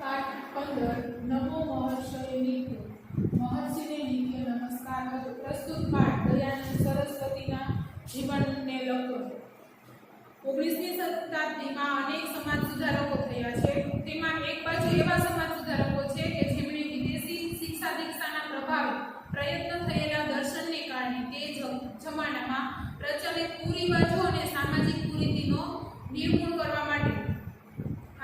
पाठ 15 नमो महर्षये नित्य महर्षिने नित्य नमस्कार હતો। પ્રસ્તુત પાઠ દયાનંદ સરસ્વતીના જીવનને લગતો 19મી શતાબ્દીમાં અનેક સમાજ સુધારકો થયા છે। તેમાં એક બાજુ એવા સમાજ સુધારકો છે કે જેમણે વિદેશી શિક્ષા દીક્ષાના પ્રભાવે પ્રયત્ન થયેલા દર્શનને કારણે તે જમાનામાં પ્રચલિત કુરિવાજો અને સામાજિક કુરીતિનો નિર્મૂળ કરવા માટે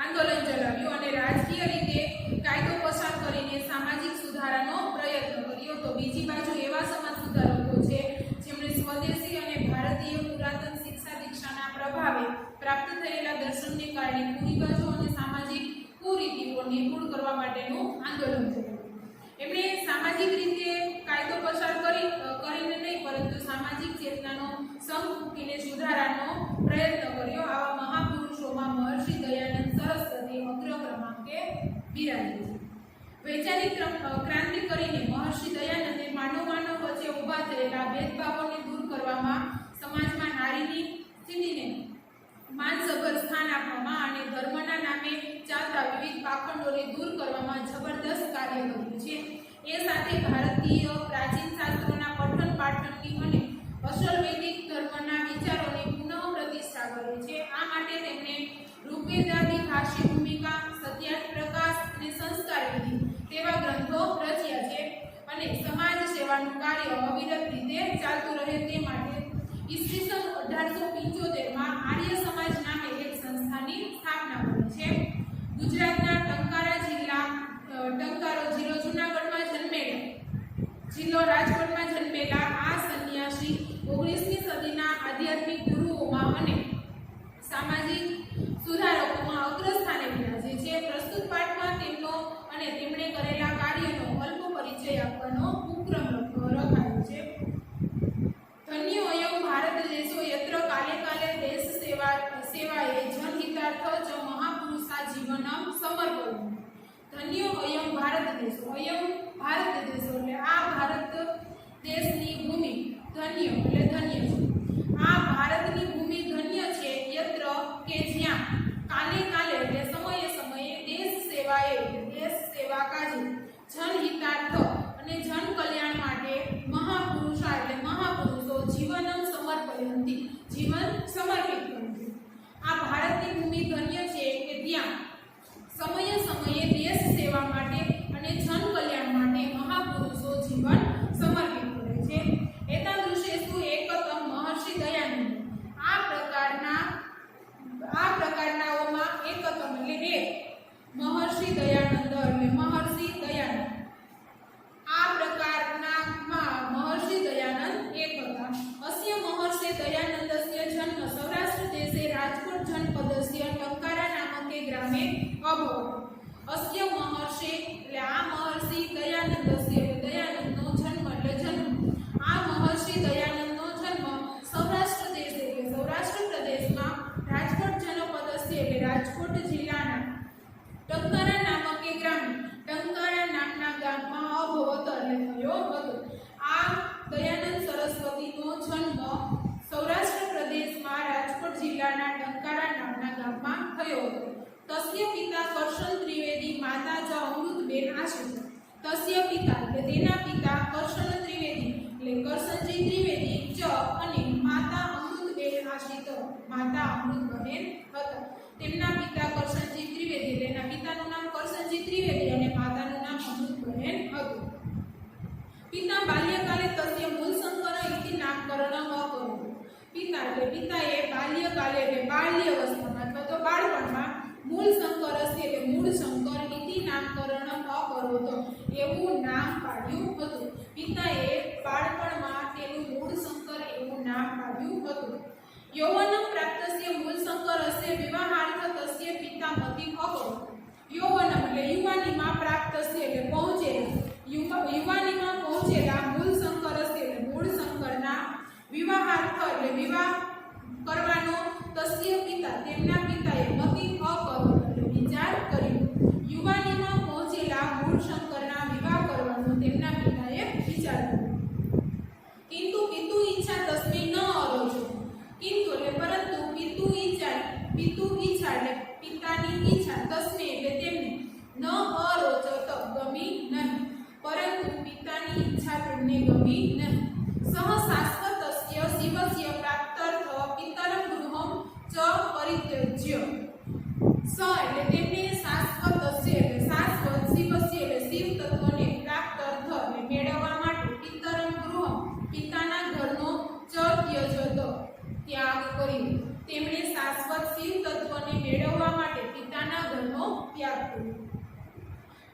આંદોલન ચલાવ્યું અને રાજકીય રીતે કાયદો પસાર કરીને સામાજિક સુધારાનો પ્રયત્ન કર્યો। તો બીજી બાજુ એવા સમાજ સુધારકો છે જેમણે સ્વદેશી અને ભારતીય પુરાતન શિક્ષા દીક્ષાના પ્રભાવે પ્રાપ્ત થયેલા દર્શનને કારણે કુરિવાજો અને સામાજિક કુરીતિઓ નિર્મૂળ કરવા માટેનું આંદોલન કર્યું। એમણે સામાજિક રીતે કાયદો પસાર કરીને નહીં પરંતુ સામાજિક ચેતનાનો સંગ મૂકીને સુધારાનો પ્રયત્ન કર્યો। આવા મહાપુરુષોમાં મહર્ષિ દયાનંદ સરસ્વતી અગ્ર ક્રમાંકે બિરાજે છે। વૈચારિક ક્રાંતિ કરીને મહર્ષિ દયાનંદે માનવ વચ્ચે ઊભા થયેલા ભેદભાવોને દૂર કરવામાં, સમાજમાં નારીની સ્થિતિને માનસભર સ્થાન આપવામાં અને ધર્મના નામે ચાલતા વિવિધ પાખંડોને દૂર કરવામાં જબરદસ્ત કાર્ય કર્યું છે। એ સાથે ભારતીય પ્રાચીન શાસ્ત્રોના પઠન પાઠનની અને અસલ વૈદિક ધર્મના વિચારોની પુનઃ પ્રતિષ્ઠા કરી છે। આ માટે તેમણે ઋગ્વેદાદી ભાષ્ય ભૂમિકા, સત્યાર્થ પ્રકાશ અને સંસ્કાર વિધિ તેવા ગ્રંથો રચ્યા છે અને સમાજ સેવાનું કાર્ય અવિરત રીતે ચાલતું રહે તે માટે ઈસવીસન 1875માં આર્ય સમાજ નામે એક સંસ્થાની સ્થાપના કરી છે। ગુજરાતના ટંકારો જિલ્લો જૂનાગઢમાં જિલ્લો રાજકોટમાં જન્મેલા આ સંન્યાસી 19મી સદીના આધ્યાત્મિક ગુરુઓમાં અને સામાજિક સુધારકોમાં અગ્રસ્થાને બિરાજે છે। પ્રસ્તુત પાઠમાં તેમણે કરેલા કાર્યનો અલ્પ પરિચય આપવાનો ઉપક્રમ રખાયો છે। ધન્યો અયં ભારત દેશો યત્ર કાલે કાલે દેશ સેવાએ જનહિતાર્થ ચ મહાપુરુષા જીવનમ સમર્પયમ। ધન્યો અયં ભારત દેશો, અયં ભારત દેશો એટલે આ ભારત દેશની ભૂમિ, ધન્ય એટલે ધન્ય છે। આ ભારતની ભૂમિ ધન્ય છે યત્ર કે જ્યાં કાલે કાલે એટલે સમયે સમયે દેશ સેવા કાજે જનહિતાર્થ અને જન કલ્યાણ માટે મહાપુરુષા એટલે મહાપુરુષો જીવનમ સમર્પયંતિ જીવન સમર્પિત કરે છે। આ ભારતની ભૂમિ ધન્ય છે કે ત્યાં સમયે સમયે દેશ સેવા માટે અને જન કલ્યાણ માટે મહાપુરુષો જીવન સમર્પિત કરે છે। એતાદૃશેષુ એકતમ મહર્ષિ દયાનંદ આ પ્રકારનાઓમાં એકતમ એટલે એક મહર્ષિ દયાનંદ એટલે મહર્ષિ દયાનંદ આ પ્રકારનામાં મહર્ષિ દયાનંદ એક હતા। અસ્ય મહર્ષિ દયાનંદસ્ય જન્મ સૌરાષ્ટ્ર દેશે રાજકોટ જનપદસ્ય ટંકારા નામકે ગ્રામે અભવત। અસ્ય મહર્ષિ એટલે આ મહર્ષિ દયાનંદસ્ય એટલે દયાનંદનો જન્મ એટલે જન્મ આ મહર્ષિ દયાનંદનો જન્મ સૌરાષ્ટ્ર દેશ એટલે સૌરાષ્ટ્ર પ્રદેશમાં રાજકોટ જનપદસ્ય એટલે રાજકોટ જિલ્લાના ટંકારા નામકે ગ્રામે ટંકારા નામના ગામમાં અભવત એટલે થયો હતો। આ દયાનંદ સરસ્વતીનો જન્મ સૌરાષ્ટ્ર પ્રદેશમાં રાજકોટ જિલ્લાના ટંકારા નામના ગામમાં થયો હતો। તસ્ય પિતા કરશન ત્રિવેદી માતા ચ અમૃતબેન આશ્રિત। તસ્ય પિતા એટલે તેના પિતા કરશન ત્રિવેદી એટલે કરશનજી ત્રિવેદી ચ અને માતા અમૃતબેન આશ્રિત માતા અમૃતબેન હતા। તેમના પિતા કરશનજી ત્રિવેદી એટલે એના પિતાનું નામ કરશનજી ત્રિવેદી અને માતાનું નામ અમૃતબેન હતું। પિતા બાલ્યકાલે તસ્ય મૂલશંકર ઇતિ નામકરણ અકરોત। પિતાએ બાલ્યકાલે એટલે બાલ્યાવસ્થામાં અથવા તો બાળપણમાં મૂળશંકરસ્ય એટલે મૂળશંકર ઇતિ નામકરણ અકરોત એવું નામ પાડ્યું હતું। પિતાએ બાળપણમાં તેનું મૂળશંકર એવું નામ પાડ્યું હતું। યૌવનમ પ્રાપ્તસ્ય મૂળશંકરસ્ય વિવાહાર્થ તસ્ય પિતા મતિ અકરોત। યૌવનમ એટલે યુવાનીમાં પ્રાપ્તસ્ય એટલે યુવાનીમાં પહોંચેલા મૂળશંકરસ્ય એટલે મૂળશંકરના વિવાહાર્થ એટલે વિવાહ કરવાનો તસ્ય પિતા તેમના પિતાએ મતિ અકરોત એટલે વિચાર કર્યો। યુવાનીમાં પહોંચેલા મૂળશંકરના વિવાહ કરવાનો તેમના પિતાએ વિચાર કર્યો। કિંતુ પિતુ ઈચ્છા તસ્मै ન અરોચો। કિંતુ એટલે પરંતુ પિતુ ઈચ્છા એટલે પિતાની ઈચ્છા તસ્મે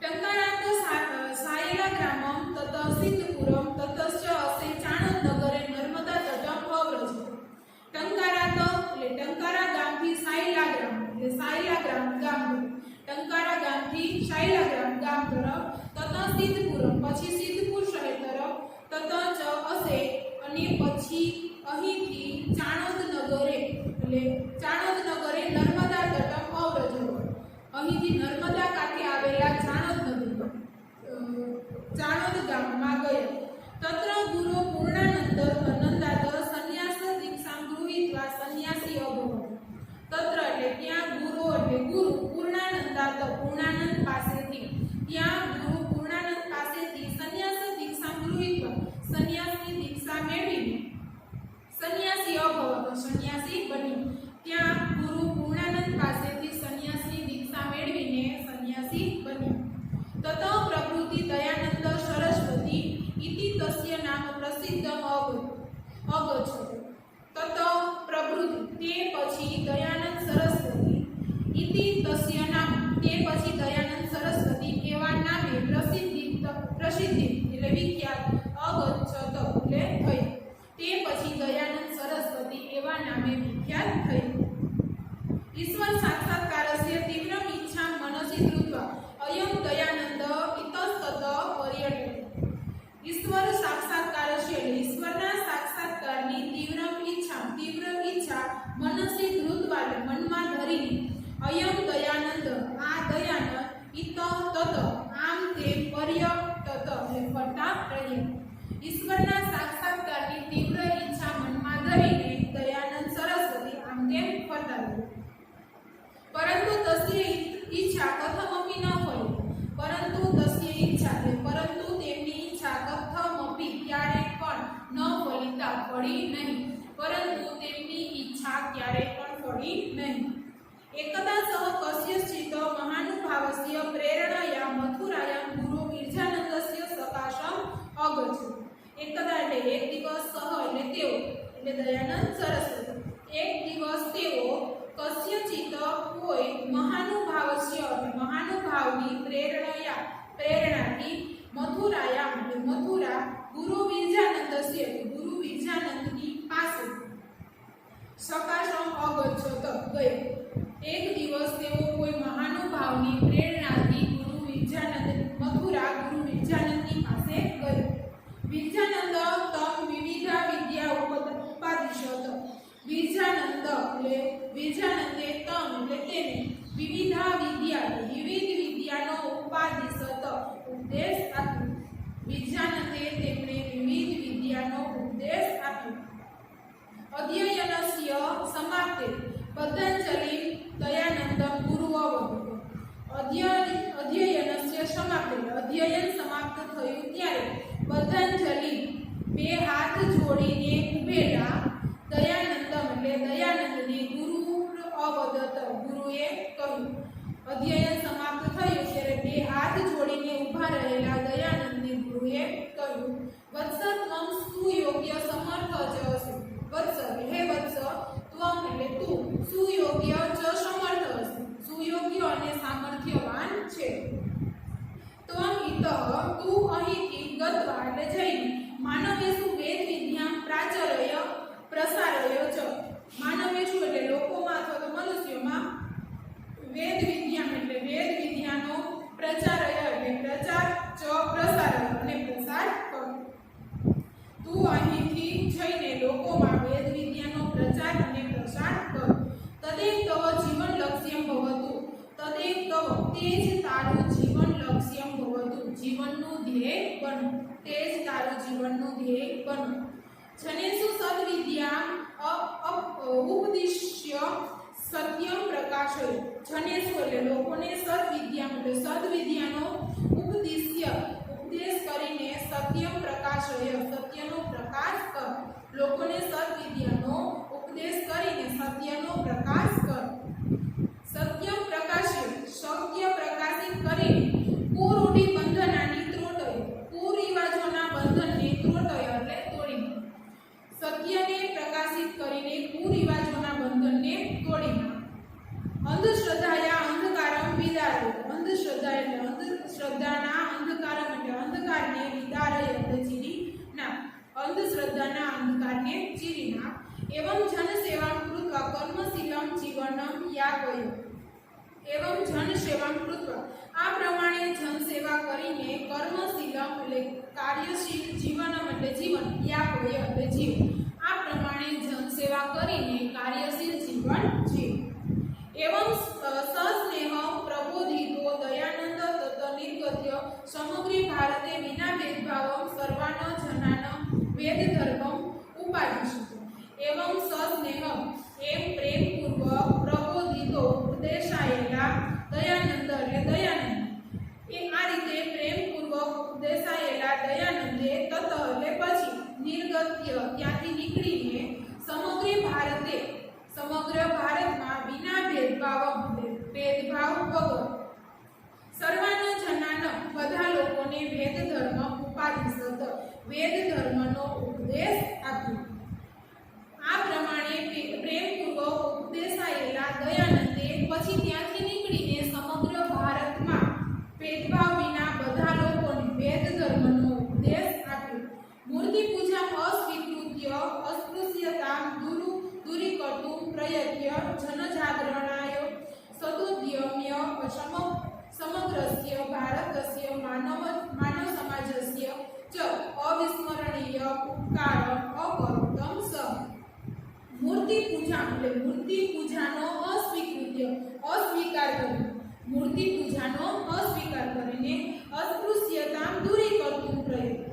टंकारात सायला ग्रामम ततः सिद्धपुरम ततश्च असे चाणोदनगरे नर्मदा तटम अव्रज। टंकारात એટલે ટંકારા ગામથી સાયલા ગ્રામ એટલે સાયલા ગ્રામ ગામ ટંકારા ગામથી સાયલા ગ્રામ ગામ તરફ તતઃ સિદ્ધપુરમ પછી સિદ્ધપુર શહેર તરફ તતઃ ચ અસે અને પછી અહીંથી ચાણોદ નગરે એટલે ચાણોદ નગરે નર્મદા તટમ અવ્રજ અહીંથી નર્મદા કાંઠે આવેલા ચાણોદ નગર ચાણોદ ગામમાં ગયા। તત્ર ગુરુ પૂર્ણાનંદ નંદાત સંન્યાસ દીક્ષાં ગૃહીત્વા સંન્યાસી અભવત। તત્ર એટલે ત્યાં ગુરુ એટલે ગુરુ પૂર્ણાનંદાત પૂર્ણાનંદ પાસેથી ત્યાં ગુરુ પૂર્ણાનંદ પાસેથી સંન્યાસ દીક્ષાં ગૃહીત્વા સંન્યાસની દીક્ષા મેળવીને સંન્યાસી અભવત સંન્યાસી બની। ત્યાં ગુરુ પૂર્ણાનંદ પાસેથી સંન્યાસની દીક્ષા મેળવીને સંન્યાસી બન્યા। તત પ્રકૃતિ દયાનંદ સરસ્વતી इति तस्य नाम प्रसिद्धम अगच्छत। तत प्रभृति ते પછી દયાનંદ સરસ્વતી इति तस्य नाम તે પછી દયાનંદ સરસ્વતી એવા નામે પ્રસિદ્ધિ એટલે વિખ્યાત અગચ્છત એટલે થઈ તે પછી દયાનંદ સરસ્વતી એવા નામે વિખ્યાત થઈ। ईश्वर साक्षात्कारस्य तीव्रम इच्छा मनसि धृत्वा अयं दयानंद इतस्तत पर्यटते। ईश्वर साक्षात्कारस्य ईश्वरना साक्षात्कारनी तीव्र इच्छा मनसि धृत्वा मनमा धरीने अयं दयानंद आ दयानंद इत तत आम ते पर्यटत એટલે ફરતા રહ્યા। ઈશ્વરના સાક્ષાત્કારની તીવ્ર ઈચ્છા મનમાં ધરીને દયાનંદ સરસ્વતી આમ તેમ ફરતા રહ્યા। परंतु तस्य इच्छा कथमपि न फली परंतु तस्य इच्छा परंतु તેમની ઈચ્છા કથમપि ક્યારે પણ ન ફલિતા ફળી નહીં પરંતુ તેમની ઈચ્છા ક્યારે પણ ફળી નહીં। एकदा सह कस्यचित् महानुभावस्य प्रेरणया मथुरायां गुरु विरजानंदस्य सकाशम अगच्छत्। एकदा એટલે એક દિવસ સહ એટલે તેઓ એટલે દયાનંદ સરસ્વતી એક દિવસ તેઓ कस्यचित् कोई महानुभावस्य महानुभावनी प्रेरणाથી मथुरायां मथुरा गुरु विरजानंदस्य गुरु विरजानंदनी પાસે सकाशम अगच्छत गए। एक दिवस तेओ कोई महानुभावनी प्रेरणाથી गुरु विरजानंद मथुरा गुरु विरजानंदनी પાસે गए। विरजानंद तम विविधा विद्या उपादिशत। विरजानंद એટલે વિરજાનંદે તમ એટલે તેને વિવિધા વિદ્યા વિવિધ વિદ્યાનો ઉપાદિશત ઉપદેશ આપ્યો। વિરજાનંદે તેમને વિવિધ વિદ્યાનો ઉપદેશ આપ્યો। અધ્યયનસ્ય સમાપ્તે પતંજલિ દયાનંદમ ગુરુવવદત। અધ્યયનસ્ય સમાપ્તે અધ્યયન સમાપ્ત થયું ત્યારે પતંજલિ બે હાથ જોડીને ઊભેલા દયાનંદમ એટલે દયાનંદને ગુરુ અવદત ગુરુએ કહ્યું। અધ્યયન સમાપ્ત થયું ત્યારે બે હાથ જોડીને ઊભા રહેલા દયાનંદને ગુરુએ કહ્યું વત્સ ત્વમ સુયોગ્ય સમર્થ જ અસि। વત્સ હે વત્સ ત્વમ એટલે તું સુયોગ્ય ચ સમર્થ અસि સુયોગ્ય અને સામર્થ્યવાન છે। ત્વમ ઇતઃ તું અહીંથી ગત્વા એટલે જઈને માનવેષુ વેદ વિદ્યા પ્રાચરય પ્રસારય ચ માનવેષુ એટલે લોકોમાં અથવા તો મનુષ્યોમાં વેદ વિદ્યા એટલે વેદ વિદ્યાનો પ્રચારય એટલે પ્રચાર ચ પ્રસારય અને પ્રસાર કર। તું અહીંથી જઈને લોકોમાં વેદ વિદ્યાનો પ્રચાર અને પ્રસાર કર। તદેવ તવ જીવન લક્ષ્યમ ભવતુ તદેવ તવ તે જ તારું જીવન લક્ષ્યમ ભવતુ જીવનનું ધ્યેય બનો તે જ તારું જીવનનું ધ્યેય બનો। जनेषु सद्विद्या उपदिश्य सत्यम प्रकाशय। जनेषु એટલે લોકોને સદ્વિદ્યા એટલે સદ્વિદ્યાનો ઉપદેશ કરીને સત્યમ પ્રકાશય સત્યનો પ્રકાશ કર। લોકોને સદ્વિદ્યાનો ઉપદેશ કરીને સત્યનો પ્રકાશ કર। સત્યમ પ્રકાશય સત્ય પ્રકાશિત કરીને કુરૂઢિ બંધનાની ત્રોટય કુરિવાજોના બંધનને ત્રોટય એટલે તોડી સત્યને પ્રકાશિત કરીને કુરિવાજોના બંધનને તોડી અંધશ્રદ્ધાયા અંધકારમ વિદારો અંધશ્રદ્ધા એટલે અંધશ્રદ્ધાના અંધકારમ એટલે અંધકારને વિદારય એટલે ચીરી નાખ. અંધશ્રદ્ધાના અંધકારને ચીરી નાખ. એવં જન સેવાં કૃત્વા કર્મશીલમ જીવનમ યાપય. એવં જન સેવાં કૃત્વા આ પ્રમાણે જન સેવા કરીને કર્મશીલમ એટલે કાર્યશીલ જીવનમ એટલે જીવન યાપય એટલે જીવ. આ પ્રમાણે જન સેવા કરીને કાર્યશીલ જીવન જીવ. एवं सस्नेह प्रबोधितो दयानंद तत् निर्गत्य समग्री भारते विना भेदभाव सर्वान जनान वेद धर्मम उपादिशत. एवं सस्नेह एम प्रेम पूर्वक प्रबोधितो उपदेशाયેલા દયાનંદ એટલે દયાનંદ એ આ રીતે પ્રેમ પૂર્વક ઉપદેશાયેલા દયાનંદે તત એટલે પછી નિર્ગત્ય ત્યાંથી નીકળીને સમગ્ર ભારતે સમગ્ર ભારતમાં વિના ભેદભાવ વગર સર્વાન જનાન બધા લોકોને વેદ ધર્મ ઉપાદિશત વેદ ધર્મનો ઉપદેશ આપ્યો. આ પ્રમાણે પ્રેમપૂર્વક ઉપદેશાયેલા દયાનંદે પછી ત્યાંથી નીકળીને સમગ્ર ભારતમાં ભેદભાવ વિના બધા લોકોને વેદ ધર્મનો ઉપદેશ આપ્યો. મૂર્તિ પૂજા અસ્વીકૃત્ય અસ્પૃશ્યતા दूरीकर्तुं प्रयत्य जनजागरणाय सदुद्यम्य समग्रस्य भारतस्य मानव समाजस्य च अविस्मरणीय उपकारम् अकरोतं सः. मूर्ति पूजा એટલે મૂર્તિ પૂજાનો અસ્વીકાર કર્યો. મૂર્તિ પૂજાનો અસ્વીકાર કરીને અસ્પૃશ્યતા દૂરીકર્તું પ્રયત્ન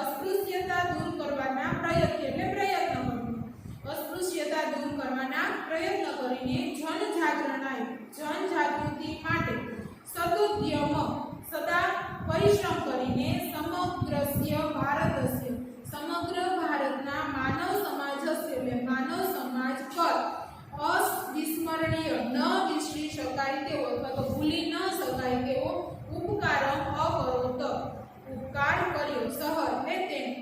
અસ્પૃશ્યતા દૂર કરવાના પ્રયત્ન એટલે પ્રયત્ન કરવો. अस्पृश्यता दूर करवाना प्रयत्न करीने जन जागृति माटे सदुद्यम सदा परिश्रम करीने समग्रस्य भारतस्य समग्र भारतना मानव समाजस्य એટલે मानव समाज पर अविस्मरणीय न विसरी शकाय तेवो अथवा तो भूली न शकाय तेवो उपकारम अकरोत उपकार कर्यो सह એટલે તેણે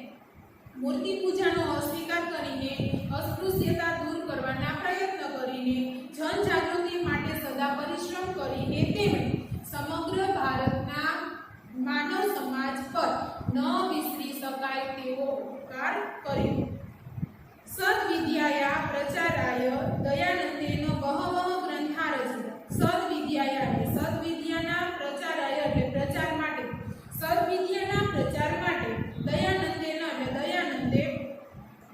મૂર્તિ પૂજાનો અસ્વીકાર કરીને અસ્પૃશ્યતા દૂર કરવાના પ્રયત્ન કરીને જનજાગૃતિ માટે સદા પરિશ્રમ કરીને તેમણે સમગ્ર ભારતના માનવ સમાજ પર ન વિસરી શકાય તેવો ઉપકાર કર્યો. સદ્વિદ્યાયા પ્રચારાય દયાનંદેનો બહવઃ ગ્રંથા રચિતા. સદ્વિદ્યાયા એટલે સદ્વિદ્યાના પ્રચારાય એટલે પ્રચાર માટે સદ્વિદ્યાના પ્રચાર માટે દયાનંદેના એટલે દયાનંદે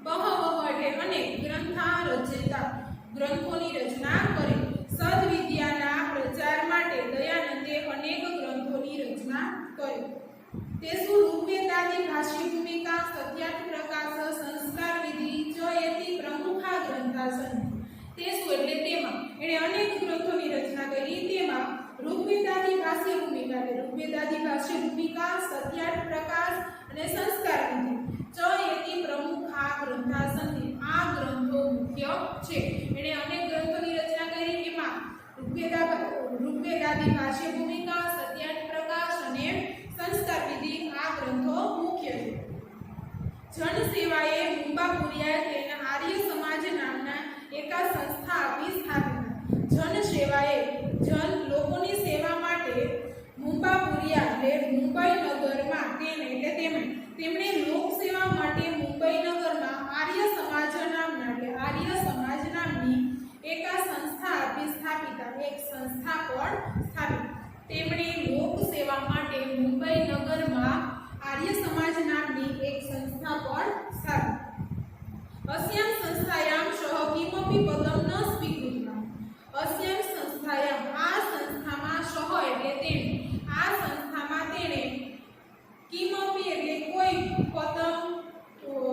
બહવઃ એટલે અનેક ગ્રંથા રચિતા ગ્રંથોની રચના કરી. સદ્વિદ્યાના પ્રચાર માટે દયાનંદે અનેક ગ્રંથોની રચના કરી. તેસુ ઋગ્વેદાદિ ભાષ્ય ભૂમિકા સત્યાર્થ પ્રકાશ સંસ્કાર વિધિ ચ એતિ પ્રમુખા ગ્રંથા સંતિ. તેસુ એટલે તેમાં એણે અનેક ગ્રંથોની રચના કરી. તેમાં ઋગ્વેદાદિ ભાષ્ય ભૂમિકા એટલે ઋગ્વેદાદિ ભાષ્ય ભૂમિકા સત્યાર્થ પ્રકાશ અને સંસ્કાર વિધિ ચ એતિ પ્રમુખા ગ્રંથા સંતિ. આ ગ્રંથો મુખ્ય છે. એણે અનેક ગ્રંથોની રચના કરી. એમાં ઋગ્વેદાદિ ભાષ્ય ભૂમિકા સત્યાર્થ પ્રકાશ અને સંસ્કાર વિધિ આ ગ્રંથો મુખ્ય છે. જન સેવાએ મુંબાપુરિયા તેના આર્ય સમાજ નામના એકા સંસ્થા આપી સ્થાપિત. જન સેવાએ જન લોકોની સેવા માટે મુંબાપુરિયા એટલે મુંબઈ નગરમાં તેમણે લોક સેવા માટે મુંબઈ નગરમાં આર્ય સમાજ નામના એટલે આર્ય સમાજ નામની એકા સંસ્થા આપી સ્થાપિતા. એક સંસ્થા પણ સ્થાપિત. તેમણે લોક સેવા માટે મુંબઈ નગરમાં આર્ય સમાજ નામની એક સંસ્થા પણ સ્થાપિત. अस्यां संस्थायां सह किमपि पदं न स्वीकृतम्. अस्यां संस्थायां આ સંસ્થામાં સહ એટલે તેણે આ સંસ્થામાં તેણે કિમપि એટલે કોઈ પદમ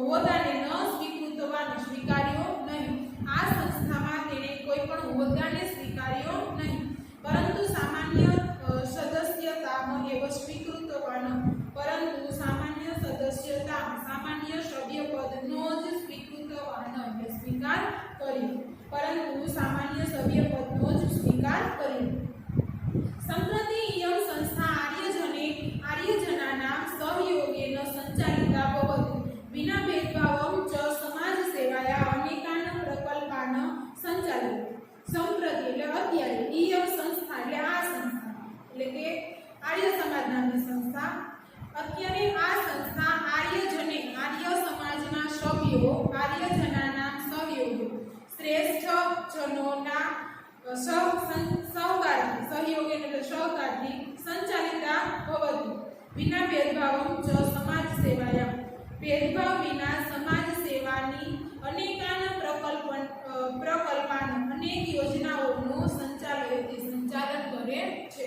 હોદ્દાને ન સ્વીકૃતવાને સ્વીકાર્યો નહીં. આ સંસ્થામાં તેણે કોઈ પણ હોદ્દાને સ્વીકાર્યો નહીં. પરંતુ સામાન્ય સદસ્યતામાં એવ સ્વીકૃતવાન પરંતુ સામાન્ય સદસ્યતા સામાન્ય સભ્યપદનો જ સ્વીકૃતવાન એટલે સ્વીકાર કર્યો. પરંતુ સામાન્ય સભ્યપદનો જ સ્વીકાર કર્યો. સંપ્રતિ ઇયં સંસ્થા આર્યજનાનાં સહયોગેન સંચાલિતા ભવતિ. વિના ભેદભાવં ચ સમાજ સેવાયા અનેકાન પ્રકલ્પાન સંચાલિત. સંપ્રતિ એટલે અત્યારે ઇયં સંસ્થા એટલે આ સંસ્થા એટલે વિના ભેદભાવમ ચ સમાજ સેવાયામ ભેદભાવ વિના સમાજ સેવાની અનેકાન પ્રકલ્પાન અનેક યોજનાઓનું સંચાલન કરે છે.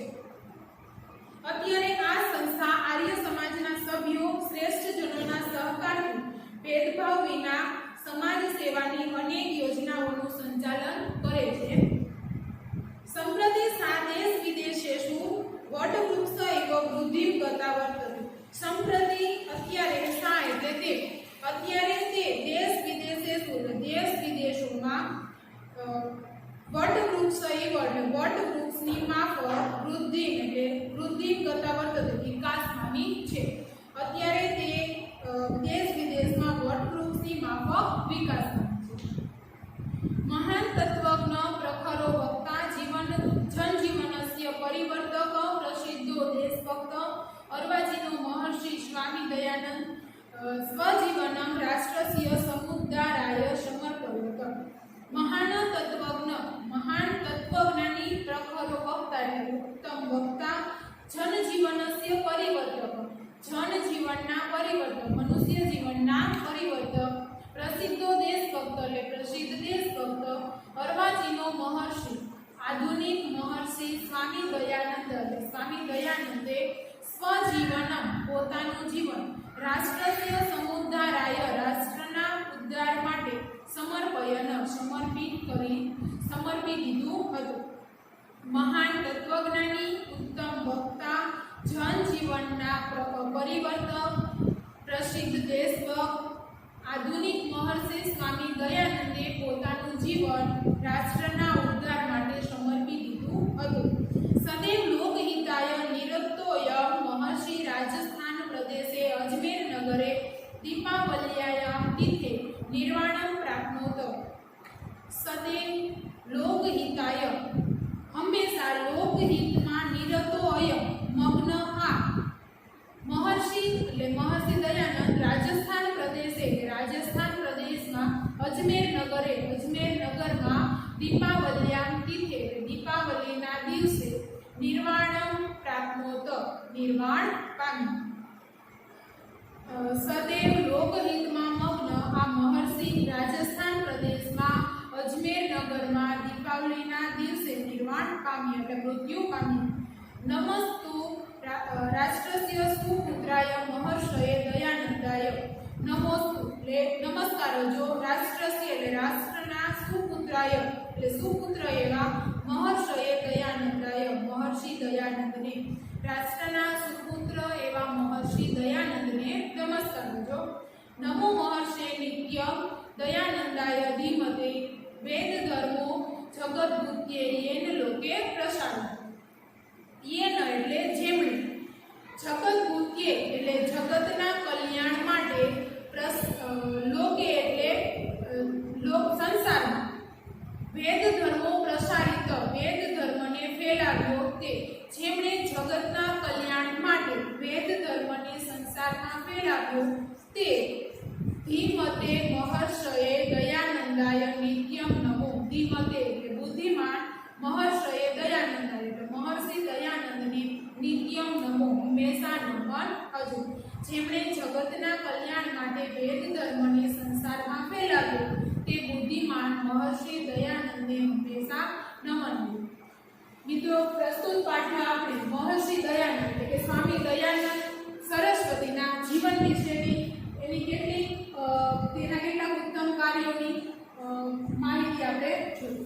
અત્યારે આ સંસ્થા આર્ય સમાજના સભ્યો શ્રેષ્ઠજનોના સહકારથી ભેદભાવ વિના સમાજ સેવાની અનેક યોજનાઓનું સંચાલન કરે છે. સંપ્રતિ સા દેશ વિદેશેષુ વટવૃક્ષ એવ વૃદ્ધિ ગતા વર્તતે. સંપ્રતિ અત્યારે સા એટલે તે, અત્યારે તે દેશ વિદેશોમાં વટવૃક્ષ એવ વટવૃક્ષની માફક વૃદ્ધિ એટલે વૃદ્ધિ ગતા વર્તતે વિકાસ પામી છે. અત્યારે તે દેશ વિદેશમાં વટવૃક્ષની માફક વિકાસ પામી છે. મહાન તત્વજ્ઞ પ્રખરો વક્તા જનજીવનસ્ય પરિવર્તક પ્રસિદ્ધો દેશભક્ત અર્વાચીનો મહર્ષિ સ્વામી દયાનંદ સ્વજીવનમ રાષ્ટ્રસ્ય સમુદ્ધારાય સમર્પયત. મહાન તત્વજ્ઞાની પ્રખરો વક્તા એટલે ઉત્તમ વક્તા જનજીવનસ્ય પરિવર્તક જનજીવનના પરિવર્તક મનુષ્ય જીવનના પરિવર્તક પ્રસિદ્ધો દેશભક્ત એટલે પ્રસિદ્ધ દેશભક્ત અર્વાચીનો મહર્ષિ આધુનિક મહર્ષિ સ્વામી દયાનંદે સ્વજીવનમ પોતાનું જીવન રાષ્ટ્રસ્ય સમુદ્ધારાય રાષ્ટ્રના ઉદ્ધાર માટે સમર્પિત દીધું હતું. મહાન તત્વજ્ઞાની ઉત્તમ વક્તા જનજીવનના પરિવર્તક પ્રસિદ્ધ દેશભક્ત આધુનિક મહર્ષિ સ્વામી દયાનંદે પોતાનું જીવન રાષ્ટ્રના ઉદ્ધાર માટે સમર્પી દીધું હતું. સદૈવ લોકહિતાય નિરતોય મહર્ષિ રાજસ્થાન પ્રદેશે અજમેર નગરે દીપાવલ્યાયામ તીર્થે નિર્વાણમ પ્રાપ્નોત. સદૈવ લોકહિતાય હંમેશા લોકહિતમાં નિરતોય મગ્ન આ મહર્ષિ એટલે મહર્ષિ દયાનંદ રાજસ્થાન પ્રદેશમાં અજમેર નગરમાં દીપાવલ્યામ તીર્થે દીપાવલીના દિવસે નિર્વાણમ પ્રાપ્નોત નિર્વાણ પામ્યું. સદૈવ લોકહિતમાં મગ્ન આ મહર્ષિ રાજસ્થાન પ્રદેશમાં અજમેર નગરમાં દીપાવલીના દિવસે નિર્વાણ પામ્યા એટલે મૃત્યુ પામ્યું. નમસ્તુ રાષ્ટ્રસ્ય સુપુત્રાય મહર્ષયે દયાનંદાય. નમોસ્તુ એટલે નમસ્કારો જો રાષ્ટ્રસ્ય એટલે રાષ્ટ્રના સુપુત્રાય એટલે સુપુત્ર એવા મહર્ષયે દયાનંદાય મહર્ષિ દયાનંદને રાષ્ટ્રના સુપુત્ર એવા મહર્ષિ દયાનંદને નમસ્કારો જો. નમો મહર્ષે નિત્યમ દયાનંદાય ધીમતે વેદ ધર્મો જગદબુદ્ધ્યે યેન લોકે પ્રસાદ. યેન એટલે જેમણે જગદબુદ્ધ્યે એટલે જગતના કલ્યાણ માટે લોકે એટલે લોક સંસારમાં વેદ ધર્મો પ્રસારિત વેદ ધર્મને ફેલાવ્યો તે જેમણે જગતના કલ્યાણ માટે વેદ ધર્મને સંસારમાં ફેલાવ્યો તે ધીમતે મહર્ષયે દયાનંદાય નિત્યમ નમો. ધીમતે એટલે બુદ્ધિમાન મહર્ષયે દયાનંદાય એટલે મહર્ષિ દયાનંદને નિત્યમ નમો હંમેશા નમન હજુ. જેમણે જગતના કલ્યાણ માટે વેદ ધર્મને સંસારમાં ફેલાવ્યો તે બુદ્ધિમાન મહર્ષિ દયાનંદને હંમેશા નમન. મિત્રો પ્રસ્તુત પાઠમાં આપણે મહર્ષિ દયાનંદ એટલે કે સ્વામી દયાનંદ સરસ્વતીના જીવન વિશેની એની તેના કેટલાક ઉત્તમ કાર્યોની માહિતી આપણે જોઈ.